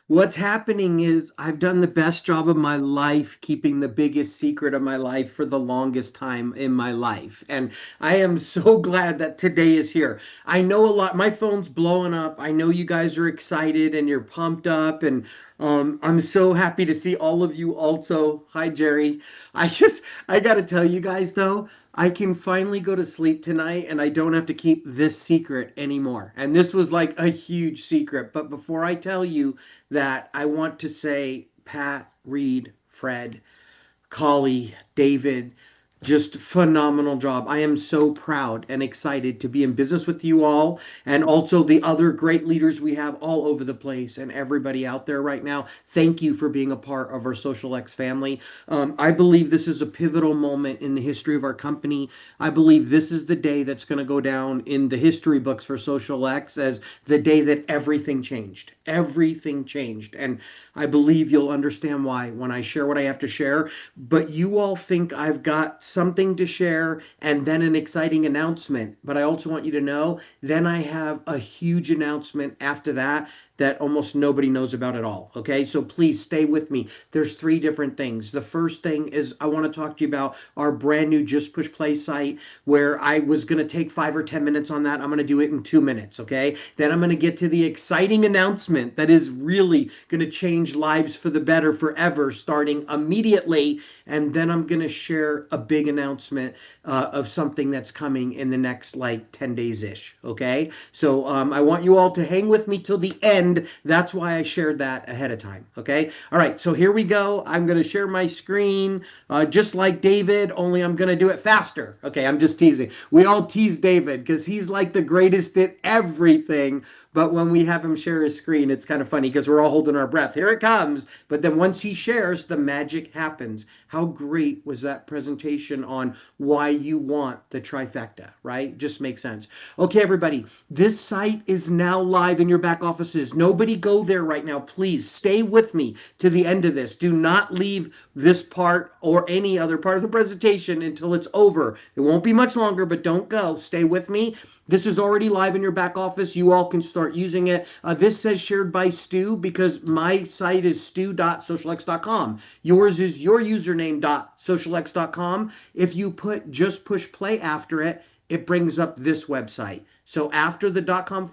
What's happening is I've done the best job of my life keeping the biggest secret of my life for the longest time in my life. And I am so glad that today is here. I know a lot, my phone's blowing up. I know you guys are excited and you're pumped up. And I'm so happy to see all of you also. Hi, Jerry. I got to tell you guys though, I can finally go to sleep tonight and I don't have to keep this secret anymore. And this was like a huge secret. But before I tell you, that I want to say Pat, Reed, Fred, Collie, David, just phenomenal job. I am so proud and excited to be in business with you all and also the other great leaders we have all over the place and everybody out there right now. Thank you for being a part of our xosialX family. I believe this is a pivotal moment in the history of our company. I believe this is the day that's going to go down in the history books for xosialX as the day that everything changed. Everything changed. And I believe you'll understand why when I share what I have to share. But you all think I've got something to share and then an exciting announcement. But I also want you to know, then I have a huge announcement after that that almost nobody knows about at all. Okay, so please stay with me. There's three different things. The first thing is I want to talk to you about our brand new Just Push Play site where I was going to take 5 or 10 minutes on that. I'm going to do it in 2 minutes. Okay, then I'm going to get to the exciting announcement that is really going to change lives for the better forever starting immediately. And then I'm going to share a big announcement of something that's coming in the next like 10 days ish. Okay. So I want you all to hang with me till the end. That's why I shared that ahead of time. Okay. All right. So here we go. I'm going to share my screen just like David, only I'm going to do it faster. Okay. I'm just teasing. We all tease David because he's like the greatest at everything. But when we have him share his screen, it's kind of funny because we're all holding our breath. Here it comes. But then once he shares, the magic happens. How great was that presentation on why you want the trifecta, right? Just makes sense. Okay, everybody, this site is now live in your back offices. Nobody go there right now. Please stay with me to the end of this. Do not leave this part or any other part of the presentation until it's over. It won't be much longer, but don't go. Stay with me. This is already live in your back office. You all can start using it. This says shared by Stu because my site is stu.socialx.com. Yours is your username.socialx.com. If you put just push play after it, it brings up this website. So after the .com/,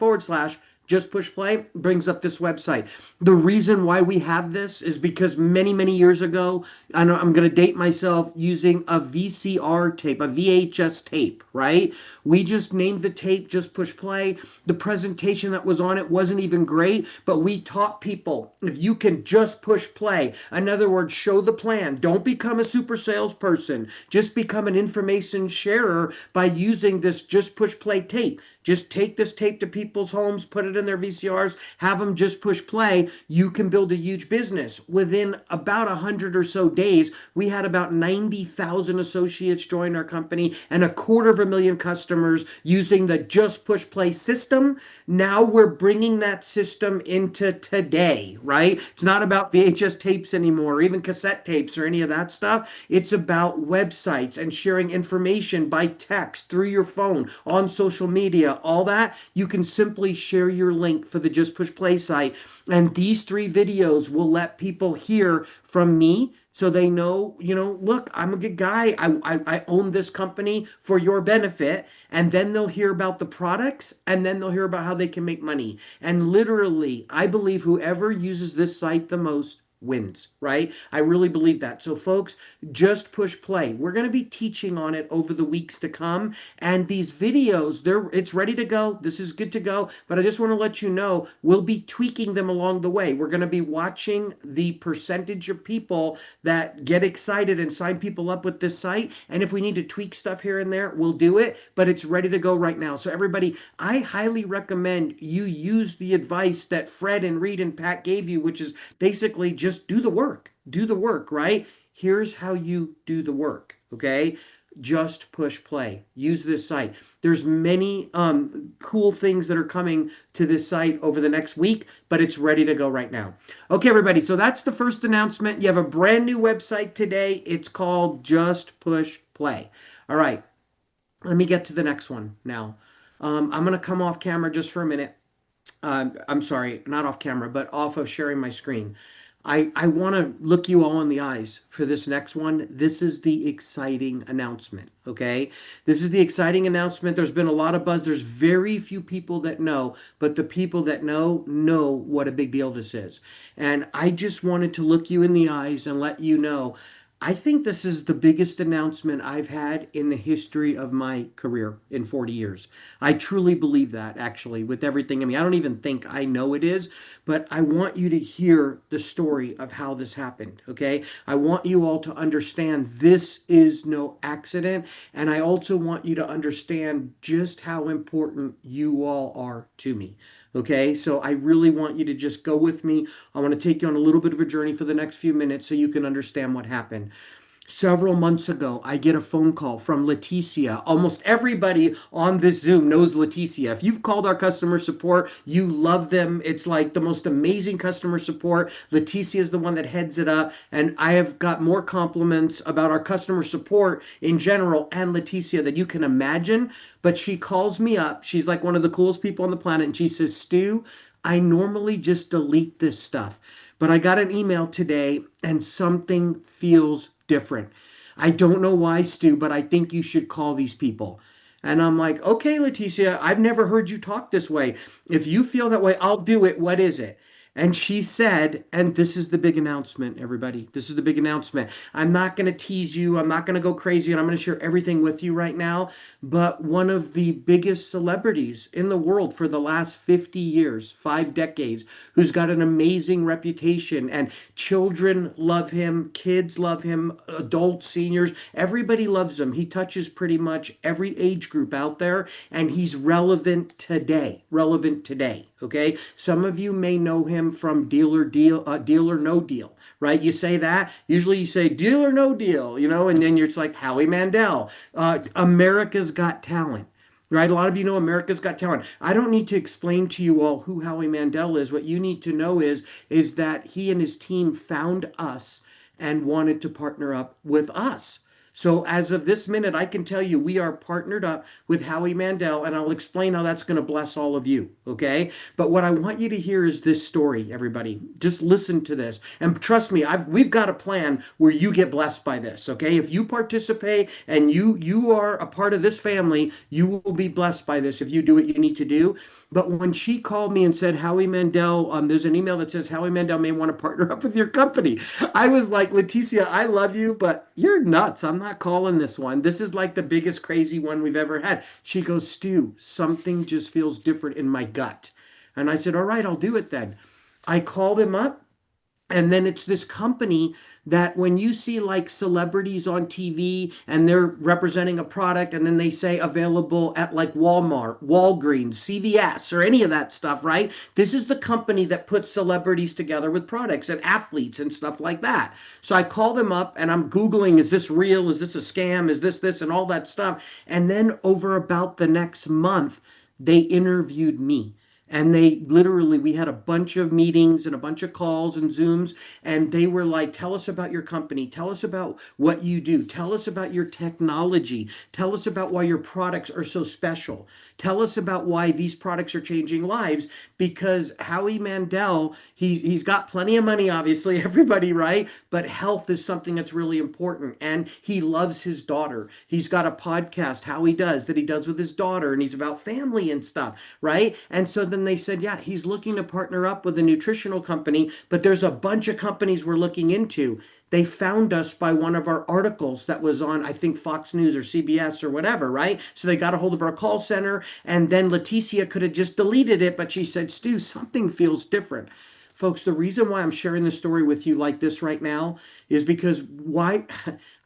just push play brings up this website. The reason why we have this is because many, many years ago, I know I'm going to date myself using a VCR tape, a VHS tape, right? We just named the tape Just Push Play. The presentation that was on it wasn't even great, but we taught people if you can just push play, in other words, show the plan. Don't become a super salesperson. Just become an information sharer by using this Just Push Play tape. Just take this tape to people's homes, put it in their VCRs, have them just push play. You can build a huge business. Within about 100 or so days, we had about 90,000 associates join our company and 250,000 customers using the just push play system. Now we're bringing that system into today, right? It's not about VHS tapes anymore, or even cassette tapes or any of that stuff. It's about websites and sharing information by text through your phone, on social media, all that. You can simply share your link for the Just Push Play site. And these three videos will let people hear from me so they know, look, I'm a good guy. I own this company for your benefit. And then they'll hear about the products and then they'll hear about how they can make money. And literally, I believe whoever uses this site the most wins, right? I really believe that. So folks, just push play. We're going to be teaching on it over the weeks to come. And these videos, it's ready to go. This is good to go. But I just want to let you know, we'll be tweaking them along the way. We're going to be watching the percentage of people that get excited and sign people up with this site. And if we need to tweak stuff here and there, we'll do it. But it's ready to go right now. So everybody, I highly recommend you use the advice that Fred and Reed and Pat gave you, which is basically just do the work. Do the work, right? Here's how you do the work, okay? Just push play. Use this site. There's many cool things that are coming to this site over the next week, but it's ready to go right now. Okay, everybody, so that's the first announcement. You have a brand new website today. It's called Just Push Play. All right, let me get to the next one now. I'm going to come off camera just for a minute. I'm sorry, not off camera, but off of sharing my screen. I want to look you all in the eyes for this next one. This is the exciting announcement, okay? This is the exciting announcement. There's been a lot of buzz. There's very few people that know, but the people that know what a big deal this is. And I just wanted to look you in the eyes and let you know I think this is the biggest announcement I've had in the history of my career in 40 years. I truly believe that, actually, with everything in me. I don't even think I know it is, but I want you to hear the story of how this happened, okay? I want you all to understand this is no accident, and I also want you to understand just how important you all are to me. Okay, so I really want you to just go with me. I want to take you on a little bit of a journey for the next few minutes so you can understand what happened. Several months ago, I get a phone call from Leticia. Almost everybody on this Zoom knows Leticia. If you've called our customer support, you love them. It's like the most amazing customer support. Leticia is the one that heads it up. And I have got more compliments about our customer support in general and Leticia than you can imagine. But she calls me up. She's like one of the coolest people on the planet. And she says, Stu, I normally just delete this stuff. But I got an email today and something feels different. I don't know why, Stu, but I think you should call these people. And I'm like, okay, Leticia, I've never heard you talk this way. If you feel that way, I'll do it. What is it? And she said, and this is the big announcement, everybody. This is the big announcement. I'm not going to tease you. I'm not going to go crazy, and I'm going to share everything with you right now. But one of the biggest celebrities in the world for the last 50 years, 5 decades, who's got an amazing reputation, and children love him, kids love him, adults, seniors, everybody loves him. He touches pretty much every age group out there, and he's relevant today. Relevant today. Okay, some of you may know him from Deal or No Deal, right? You say that. Usually, you say Deal or No Deal, and then you're just like Howie Mandel, America's Got Talent. Right, a lot of you know America's Got Talent. I don't need to explain to you all who Howie Mandel is. What you need to know is that he and his team found us and wanted to partner up with us. So as of this minute, I can tell you we are partnered up with Howie Mandel, and I'll explain how that's going to bless all of you, okay? But what I want you to hear is this story, everybody. Just listen to this. And trust me, we've got a plan where you get blessed by this, okay? If you participate and you are a part of this family, you will be blessed by this if you do what you need to do. But when she called me and said, Howie Mandel, there's an email that says Howie Mandel may want to partner up with your company. I was like, Leticia, I love you, but you're nuts. I'm not calling this one. This is like the biggest crazy one we've ever had. She goes, Stu, something just feels different in my gut. And I said, all right, I'll do it then. I called him up. And then it's this company that when you see like celebrities on TV and they're representing a product and then they say available at like Walmart, Walgreens, CVS, or any of that stuff, right? This is the company that puts celebrities together with products and athletes and stuff like that. So I call them up and I'm Googling, is this real? Is this a scam? Is this, and all that stuff. And then over about the next month, they interviewed me. And they literally, we had a bunch of meetings and a bunch of calls and Zooms, and they were like, tell us about your company. Tell us about what you do. Tell us about your technology. Tell us about why your products are so special. Tell us about why these products are changing lives. Because Howie Mandel, he's got plenty of money, obviously, everybody, right? But health is something that's really important. And he loves his daughter. He's got a podcast, How He Does, that he does with his daughter, and he's about family and stuff, right? And so then they said, yeah, he's looking to partner up with a nutritional company, but there's a bunch of companies we're looking into. They found us by one of our articles that was on, I think, Fox News or CBS or whatever, right? So they got a hold of our call center, and then Leticia could have just deleted it, but she said, Stu, something feels different. Folks, the reason why I'm sharing this story with you like this right now is because why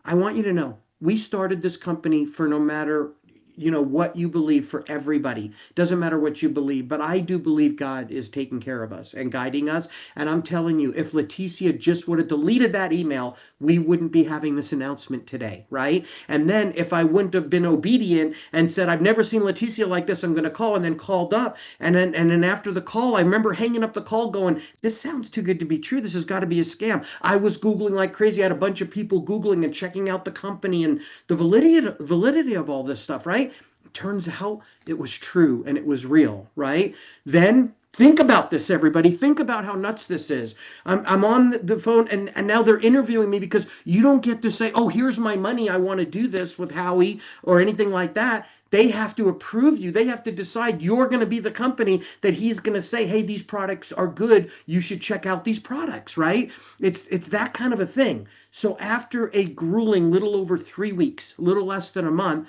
I want you to know we started this company for no matter what you believe, for everybody. Doesn't matter what you believe, but I do believe God is taking care of us and guiding us. And I'm telling you, if Leticia just would have deleted that email, we wouldn't be having this announcement today, right? And then if I wouldn't have been obedient and said, I've never seen Leticia like this, I'm going to call, and then called up. And then after the call, I remember hanging up the call going, this sounds too good to be true. This has got to be a scam. I was Googling like crazy. I had a bunch of people Googling and checking out the company and the validity of all this stuff, right? Turns out it was true and it was real, right? Then Think about this, everybody. Think about how nuts this is. I'm on the phone, and now they're interviewing me because you don't get to say, oh, here's my money. I want to do this with Howie or anything like that. They have to approve you. They have to decide you're going to be the company that he's going to say, hey, these products are good. You should check out these products, right? It's that kind of a thing. So after a grueling little over 3 weeks, a little less than a month,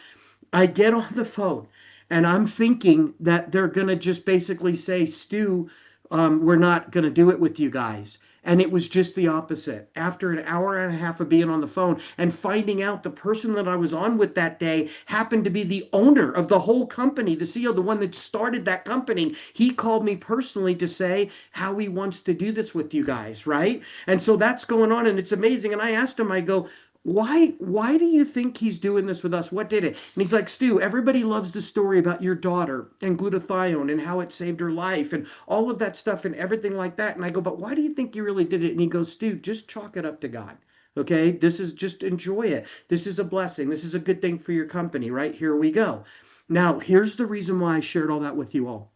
I get on the phone and I'm thinking that they're going to just basically say, Stu, we're not going to do it with you guys. And it was just the opposite. After an hour and a half of being on the phone and finding out the person that I was on with that day happened to be the owner of the whole company, the CEO, the one that started that company, he called me personally to say how he wants to do this with you guys, right? And so that's going on and it's amazing. And I asked him, I go, why do you think he's doing this with us? What did it? And he's like, Stu, everybody loves the story about your daughter and glutathione and how it saved her life and all of that stuff and everything like that. And I go, but why do you think you really did it? And he goes, Stu, just chalk it up to God. Okay, this is just enjoy it. This is a blessing. This is a good thing for your company, right? Here we go. Now, here's the reason why I shared all that with you all.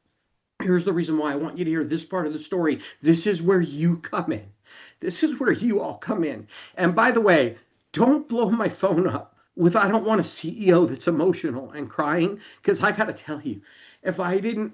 Here's the reason why I want you to hear this part of the story. This is where you come in. This is where you all come in. And by the way, don't blow my phone up with I don't want a CEO that's emotional and crying because I got to tell you, if I didn't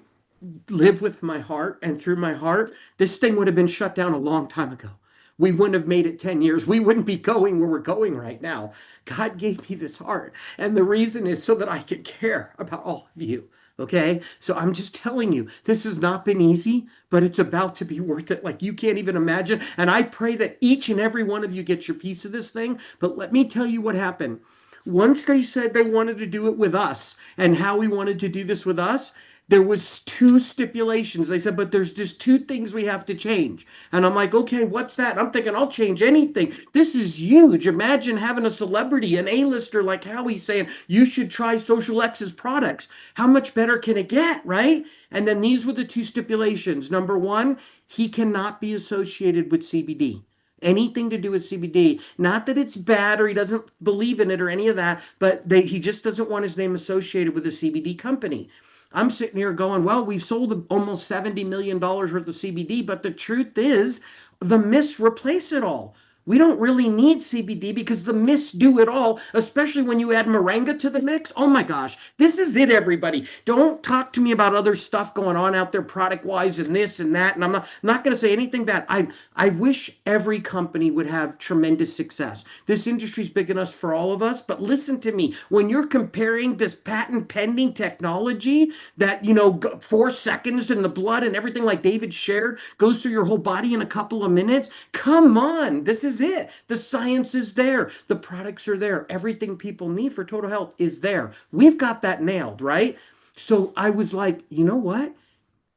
live with my heart and through my heart, this thing would have been shut down a long time ago. We wouldn't have made it 10 years. We wouldn't be going where we're going right now. God gave me this heart. And the reason is so that I could care about all of you. Okay. So I'm just telling you, this has not been easy, but it's about to be worth it. Like you can't even imagine. And I pray that each and every one of you gets your piece of this thing. But let me tell you what happened. Once they said they wanted to do it with us and how we wanted to do this with us, there was two stipulations. They said, but there's just two things we have to change. And I'm like, okay, what's that? I'm thinking I'll change anything. This is huge. Imagine having a celebrity, an A-lister like Howie saying, you should try xosialX's products. How much better can it get, right? And then these were the two stipulations. Number one, he cannot be associated with CBD. Anything to do with CBD. Not that it's bad or he doesn't believe in it or any of that, but he just doesn't want his name associated with a CBD company. I'm sitting here going, well, we've sold almost $70 million worth of CBD, but the truth is the mists replace it all. We don't really need CBD because the mists do it all, especially when you add moringa to the mix. Oh my gosh, this is it, everybody. Don't talk to me about other stuff going on out there product wise and this and that. And I'm not going to say anything bad. I wish every company would have tremendous success. This industry is big enough for all of us, but listen to me. When you're comparing this patent pending technology that, 4 seconds in the blood and everything like David shared goes through your whole body in a couple of minutes, come on. This is it. The science is there. The products are there. Everything people need for total health is there. We've got that nailed, right? So I was like, you know what?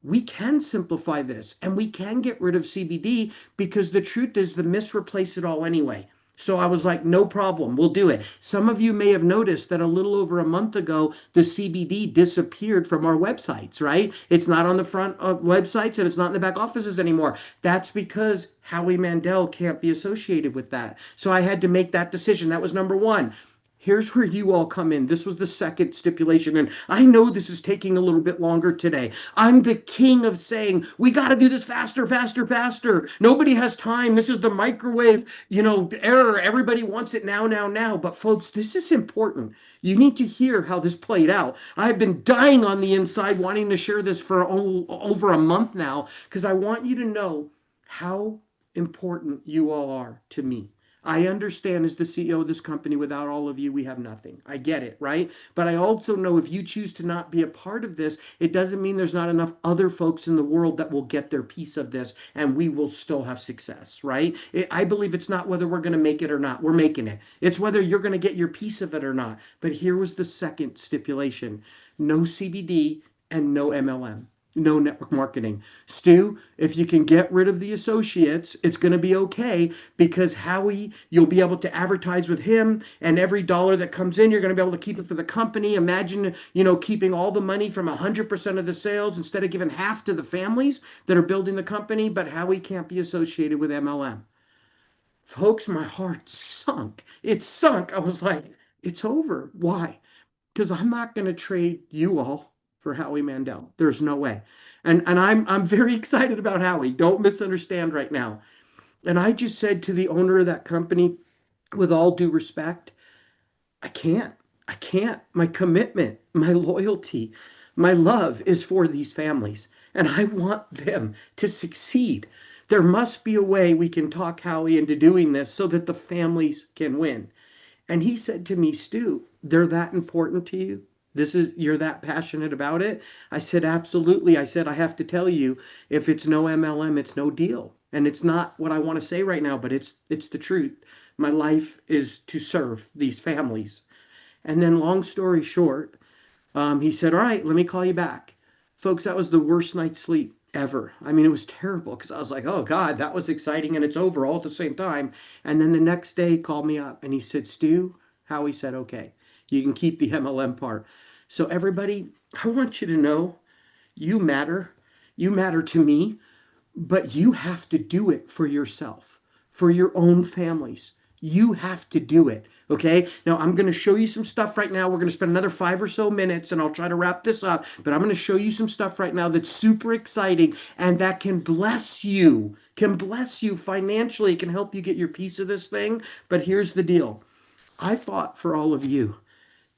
We can simplify this and we can get rid of CBD because the truth is the myths replace it all anyway. So I was like, no problem, we'll do it. Some of you may have noticed that a little over a month ago, the CBD disappeared from our websites, right? It's not on the front of websites and it's not in the back offices anymore. That's because Howie Mandel can't be associated with that. So I had to make that decision. That was number one. Here's where you all come in. This was the second stipulation. And I know this is taking a little bit longer today. I'm the king of saying, we got to do this faster, faster, faster. Nobody has time. This is the microwave, error. Everybody wants it now, now, now. But folks, this is important. You need to hear how this played out. I've been dying on the inside wanting to share this for over a month now because I want you to know how important you all are to me. I understand as the CEO of this company, without all of you, we have nothing. I get it, right? But I also know if you choose to not be a part of this, it doesn't mean there's not enough other folks in the world that will get their piece of this and we will still have success, right? I believe it's not whether we're going to make it or not. We're making it. It's whether you're going to get your piece of it or not. But here was the second stipulation. No CBD and no MLM. No network marketing. Stu, if you can get rid of the associates, it's going to be okay because Howie, you'll be able to advertise with him and every dollar that comes in, you're going to be able to keep it for the company. Imagine, keeping all the money from 100% of the sales instead of giving half to the families that are building the company, but Howie can't be associated with MLM. Folks, my heart sunk. It sunk. I was like, it's over. Why? Because I'm not going to trade you all for Howie Mandel. There's no way. And I'm very excited about Howie. Don't misunderstand right now. And I just said to the owner of that company, with all due respect, I can't. I can't. My commitment, my loyalty, my love is for these families, and I want them to succeed. There must be a way we can talk Howie into doing this so that the families can win. And he said to me, Stu, they're that important to you? You're that passionate about it? I said, absolutely. I said, I have to tell you, if it's no MLM, it's no deal. And it's not what I want to say right now, but it's the truth. My life is to serve these families. And then, long story short, he said, all right, let me call you back. Folks, that was the worst night's sleep ever. I mean, it was terrible because I was like, oh God, that was exciting and it's over all at the same time. And then the next day he called me up and he said, Stu, Howie said, okay, you can keep the MLM part. So everybody, I want you to know you matter. You matter to me, but you have to do it for yourself, for your own families. You have to do it. Okay. Now I'm going to show you some stuff right now. We're going to spend another 5 or so minutes and I'll try to wrap this up, but I'm going to show you some stuff right now that's super exciting and that can bless you financially, can help you get your piece of this thing. But here's the deal. I fought for all of you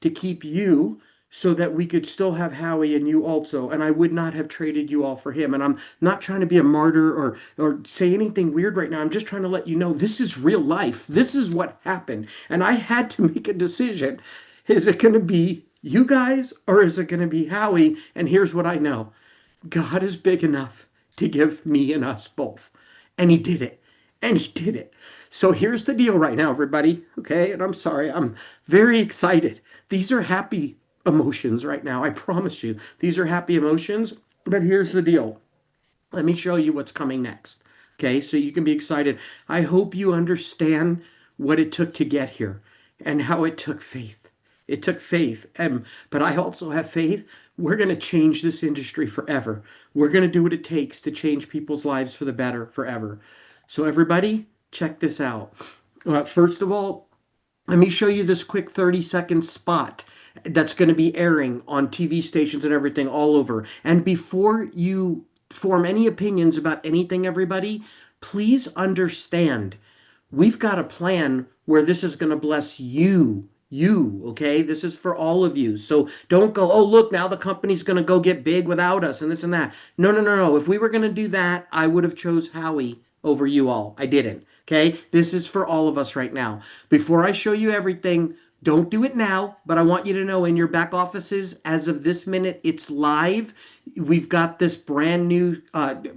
to keep you so that we could still have Howie and you also. And I would not have traded you all for him. And I'm not trying to be a martyr or say anything weird right now. I'm just trying to let you know this is real life. This is what happened. And I had to make a decision. Is it going to be you guys or is it going to be Howie? And here's what I know. God is big enough to give me and us both. And he did it. And he did it. So here's the deal right now, everybody. Okay. And I'm sorry. I'm very excited. These are happy emotions right now. I promise you. These are happy emotions. But here's the deal. Let me show you what's coming next. Okay. So you can be excited. I hope you understand what it took to get here and how it took faith. It took faith. But I also have faith. We're going to change this industry forever. We're going to do what it takes to change people's lives for the better forever. So everybody, check this out. First of all, let me show you this quick 30-second spot that's going to be airing on TV stations and everything all over. And before you form any opinions about anything, everybody, please understand we've got a plan where this is going to bless you, okay? This is for all of you. So don't go, oh, look, now the company's going to go get big without us and this and that. No, no, no, no. If we were going to do that, I would have chose Howie over you all. I didn't, okay? This is for all of us right now. Before I show you everything, don't do it now, but I want you to know in your back offices, as of this minute, it's live. We've got this brand new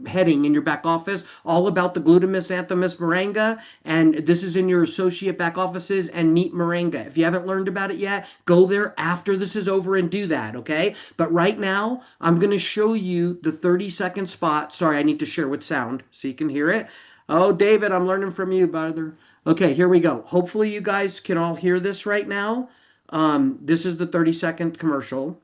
heading in your back office, all about the glutamus xanthomus moringa, and this is in your associate back offices and meet moringa. If you haven't learned about it yet, go there after this is over and do that, okay? But right now, I'm going to show you the 30-second spot. Sorry, I need to share with sound so you can hear it. Oh, David, I'm learning from you, brother. Okay, here we go. Hopefully you guys can all hear this right now. This is the 30-second commercial.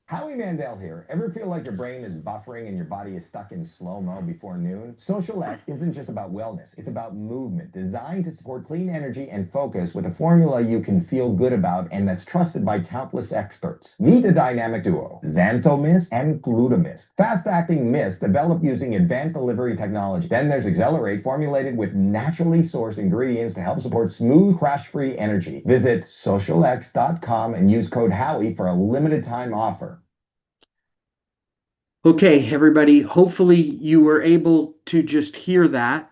Howie Mandel here. Ever feel like your brain is buffering and your body is stuck in slow-mo before noon? xosialX isn't just about wellness. It's about movement, designed to support clean energy and focus with a formula you can feel good about and that's trusted by countless experts. Meet the dynamic duo, Xanthomist and Glutamist. Fast-acting mist developed using advanced delivery technology. Then there's Accelerate, formulated with naturally sourced ingredients to help support smooth, crash-free energy. Visit xosialX.com and use code Howie for a limited time offer. Okay, everybody, hopefully you were able to just hear that.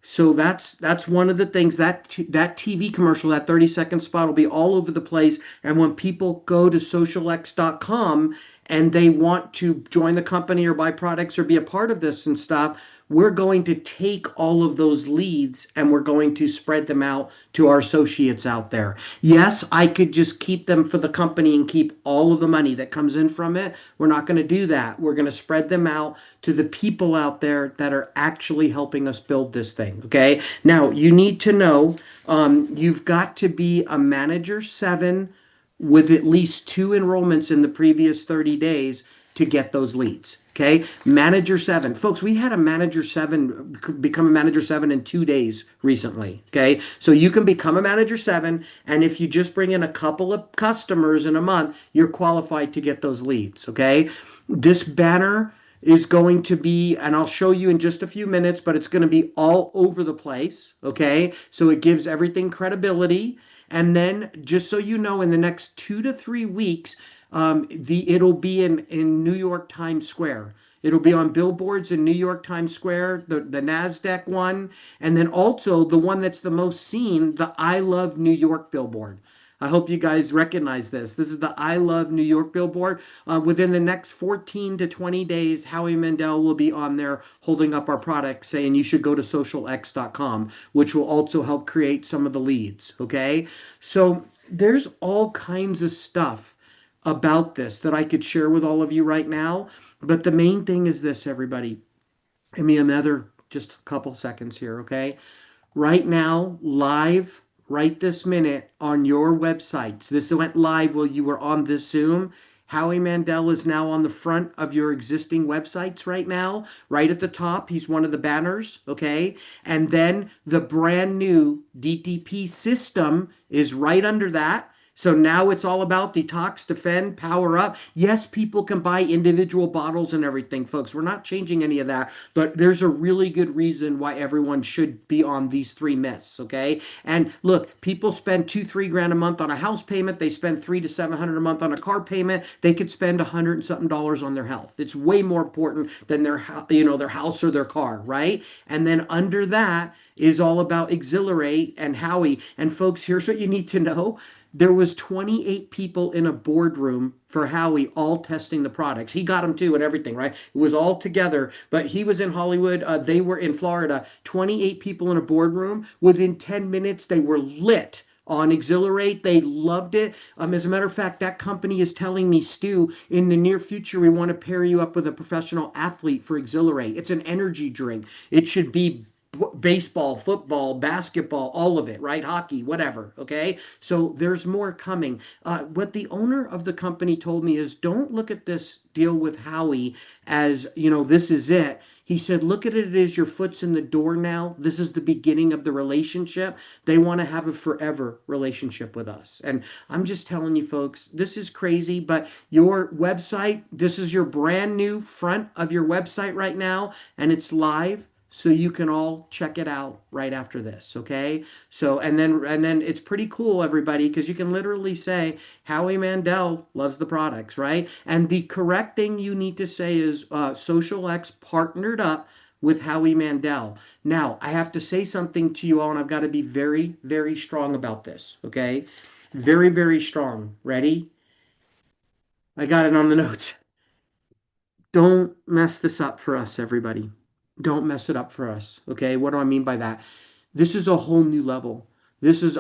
So that's one of the things that TV commercial, that 30-second spot will be all over the place. And when people go to xosialX.com and they want to join the company or buy products or be a part of this and stuff, we're going to take all of those leads and we're going to spread them out to our associates out there. Yes, I could just keep them for the company and keep all of the money that comes in from it. We're not going to do that. We're going to spread them out to the people out there that are actually helping us build this thing. Okay. Now you need to know, you've got to be a manager 7 with at least 2 enrollments in the previous 30 days to get those leads. Okay. Manager seven. Folks, we had a manager seven become a manager seven in 2 days recently. Okay. So you can become a manager seven. And if you just bring in a couple of customers in a month, you're qualified to get those leads. Okay. This banner is going to be, and I'll show you in just a few minutes, but it's going to be all over the place. Okay. So it gives everything credibility. And then, just so you know, in the next 2 to 3 weeks, it'll be in New York Times Square. It'll be on billboards in New York Times Square, the Nasdaq one, and then also the one that's the most seen, the I Love New York billboard. I hope you guys recognize this. This is the I Love New York billboard. Within the next 14 to 20 days, Howie Mandel will be on there holding up our product saying you should go to xosialX.com, which will also help create some of the leads. Okay. So there's all kinds of stuff about this that I could share with all of you right now. But the main thing is this, everybody. Give me another just a couple seconds here. Okay. Right now, live, right this minute on your websites. This went live while you were on this Zoom. Howie Mandel is now on the front of your existing websites right now, right at the top. He's one of the banners, okay? And then the brand new DTP system is right under that. So now it's all about detox, defend, power up. Yes, people can buy individual bottles and everything, folks. We're not changing any of that, but there's a really good reason why everyone should be on these three myths, okay? And look, people spend 2, 3 grand a month on a house payment. They spend 3 to 700 a month on a car payment. They could spend $100 and something on their health. It's way more important than their, their house or their car, right? And then under that is all about Exhilarate and Howie. And folks, here's what you need to know. There was 28 people in a boardroom for Howie, all testing the products. He got them too and everything, right? It was all together, but he was in Hollywood. They were in Florida. 28 people in a boardroom. Within 10 minutes, they were lit on Exhilarate. They loved it. As a matter of fact, that company is telling me, Stu, in the near future, we want to pair you up with a professional athlete for Exhilarate. It's an energy drink. It should be baseball, football, basketball, all of it, right? Hockey, whatever. Okay. So there's more coming. What the owner of the company told me is don't look at this deal with Howie as, this is it. He said, look at it as your foot's in the door now. This is the beginning of the relationship. They want to have a forever relationship with us. And I'm just telling you, folks, this is crazy, but your website, this is your brand new front of your website right now, and it's live. So you can all check it out right after this, okay? So and then it's pretty cool, everybody, because you can literally say Howie Mandel loves the products, right? And the correct thing you need to say is xosialX partnered up with Howie Mandel. Now I have to say something to you all, and I've got to be very, very strong about this, okay? Very, very strong. Ready? I got it on the notes. Don't mess this up for us, everybody. Don't mess it up for us. Okay. What do I mean by that? This is a whole new level.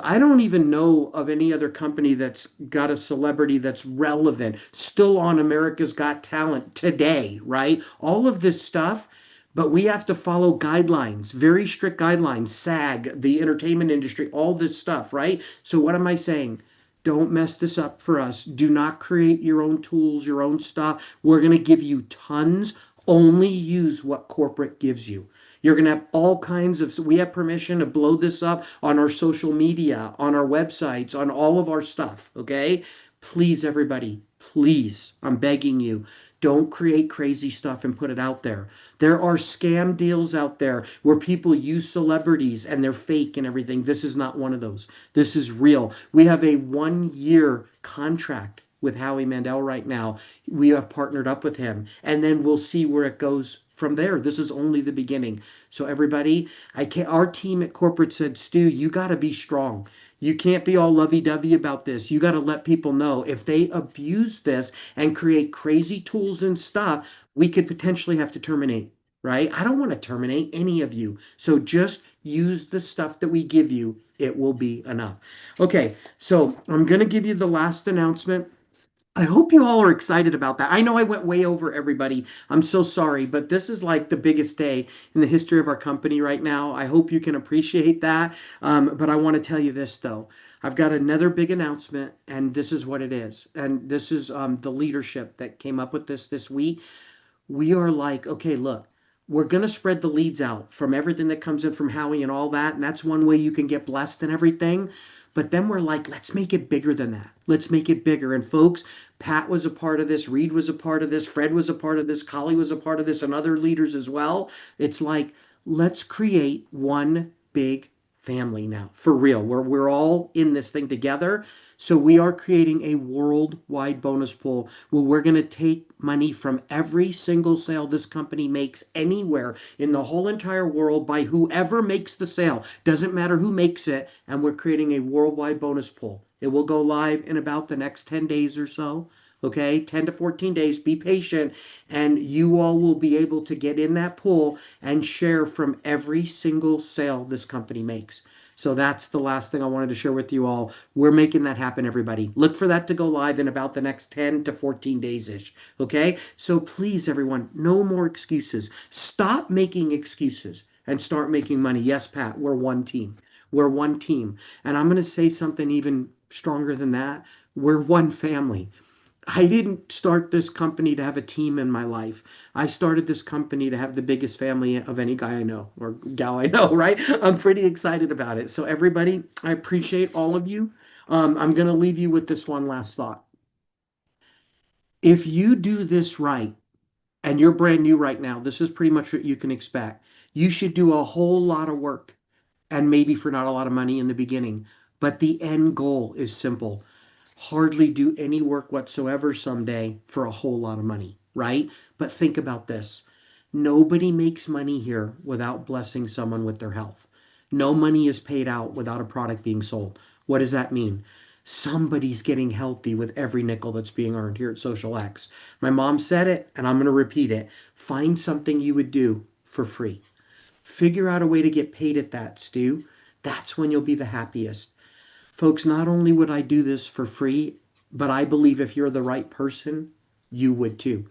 I don't even know of any other company that's got a celebrity that's relevant, still on America's Got Talent today, right? All of this stuff, but we have to follow guidelines, very strict guidelines, SAG, the entertainment industry, all this stuff, right? So, what am I saying? Don't mess this up for us. Do not create your own tools, your own stuff. We're going to give you tons. Only use what corporate gives you. You're going to have all kinds of, so we have permission to blow this up on our social media, on our websites, on all of our stuff. Okay. Please, everybody, please, I'm begging you, don't create crazy stuff and put it out there. There are scam deals out there where people use celebrities and they're fake and everything. This is not one of those. This is real. We have a 1 year contract with Howie Mandel right now. We have partnered up with him, and then we'll see where it goes from there. This is only the beginning. So everybody, our team at corporate said, Stu, you got to be strong. You can't be all lovey-dovey about this. You got to let people know if they abuse this and create crazy tools and stuff, we could potentially have to terminate, right? I don't want to terminate any of you. So just use the stuff that we give you. It will be enough. Okay, so I'm going to give you the last announcement. I hope you all are excited about that. I know I went way over everybody. I'm so sorry, but this is like the biggest day in the history of our company right now. I hope you can appreciate that. But I want to tell you this, though. I've got another big announcement, and this is what it is. And this is the leadership that came up with this week. We are like, okay, look, we're going to spread the leads out from everything that comes in from Howie and all that. And that's one way you can get blessed and everything. But then we're like, let's make it bigger than that. Let's make it bigger. And folks, Pat was a part of this, Reed was a part of this, Fred was a part of this, Collie was a part of this, and other leaders as well. It's like, let's create one big family now. For real. We're all in this thing together. So we are creating a worldwide bonus pool where we're going to take money from every single sale this company makes anywhere in the whole entire world by whoever makes the sale. Doesn't matter who makes it. And we're creating a worldwide bonus pool. It will go live in about the next 10 days or so. Okay, 10 to 14 days. Be patient, and you all will be able to get in that pool and share from every single sale this company makes. So that's the last thing I wanted to share with you all. We're making that happen, everybody. Look for that to go live in about the next 10 to 14 days ish. Okay? So please, everyone, no more excuses. Stop making excuses and start making money. Yes, Pat, we're one team. We're one team. And I'm going to say something even stronger than that. We're one family. I didn't start this company to have a team in my life. I started this company to have the biggest family of any guy I know or gal I know, right? I'm pretty excited about it. So, everybody, I appreciate all of you. I'm going to leave you with this one last thought. If you do this right, and you're brand new right now, this is pretty much what you can expect. You should do a whole lot of work and maybe for not a lot of money in the beginning. But the end goal is simple: hardly do any work whatsoever someday for a whole lot of money, right? But think about this. Nobody makes money here without blessing someone with their health. No money is paid out without a product being sold. What does that mean? Somebody's getting healthy with every nickel that's being earned here at xosialX. My mom said it, and I'm going to repeat it. Find something you would do for free. Figure out a way to get paid at that, Stu. That's when you'll be the happiest. Folks, not only would I do this for free, but I believe if you're the right person, you would too.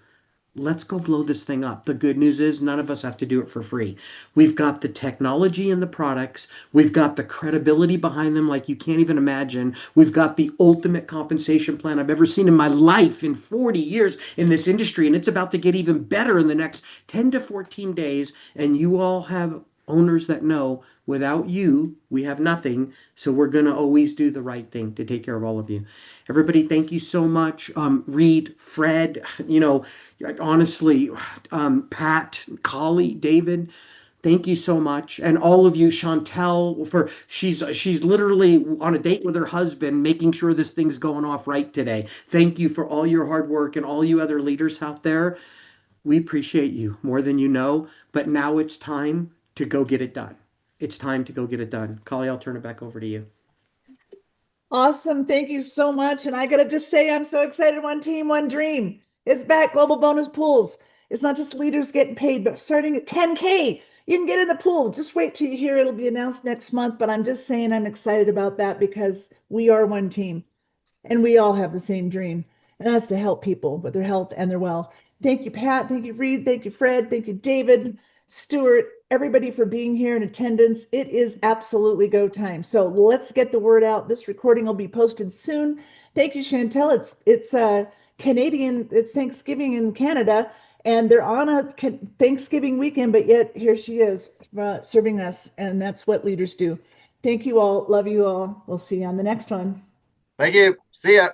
Let's go blow this thing up. The good news is none of us have to do it for free. We've got the technology and the products. We've got the credibility behind them like you can't even imagine. We've got the ultimate compensation plan I've ever seen in my life in 40 years in this industry. And it's about to get even better in the next 10 to 14 days. And you all have owners that know without you, we have nothing. So we're going to always do the right thing to take care of all of you. Everybody, thank you so much. Reed, Fred, honestly, Pat, Collie, David, thank you so much, and all of you, Chantel, for she's literally on a date with her husband, making sure this thing's going off right today. Thank you for all your hard work and all you other leaders out there. We appreciate you more than you know, but now it's time to go get it done. It's time to go get it done. Collie, I'll turn it back over to you. Awesome. Thank you so much. And I got to just say, I'm so excited. One team, one dream. It's back. Global bonus pools. It's not just leaders getting paid, but starting at 10K, you can get in the pool. Just wait till you hear it'll be announced next month. But I'm just saying I'm excited about that because we are one team and we all have the same dream, and that's to help people with their health and their wealth. Thank you, Pat. Thank you, Reed. Thank you, Fred. Thank you, David, Stuart, everybody for being here in attendance. It is absolutely go time. So let's get the word out. This recording will be posted soon. Thank you, Chantel. It's Canadian. It's Thanksgiving in Canada, and they're on a Thanksgiving weekend, but yet here she is serving us, and that's what leaders do. Thank you all. Love you all. We'll see you on the next one. Thank you. See ya.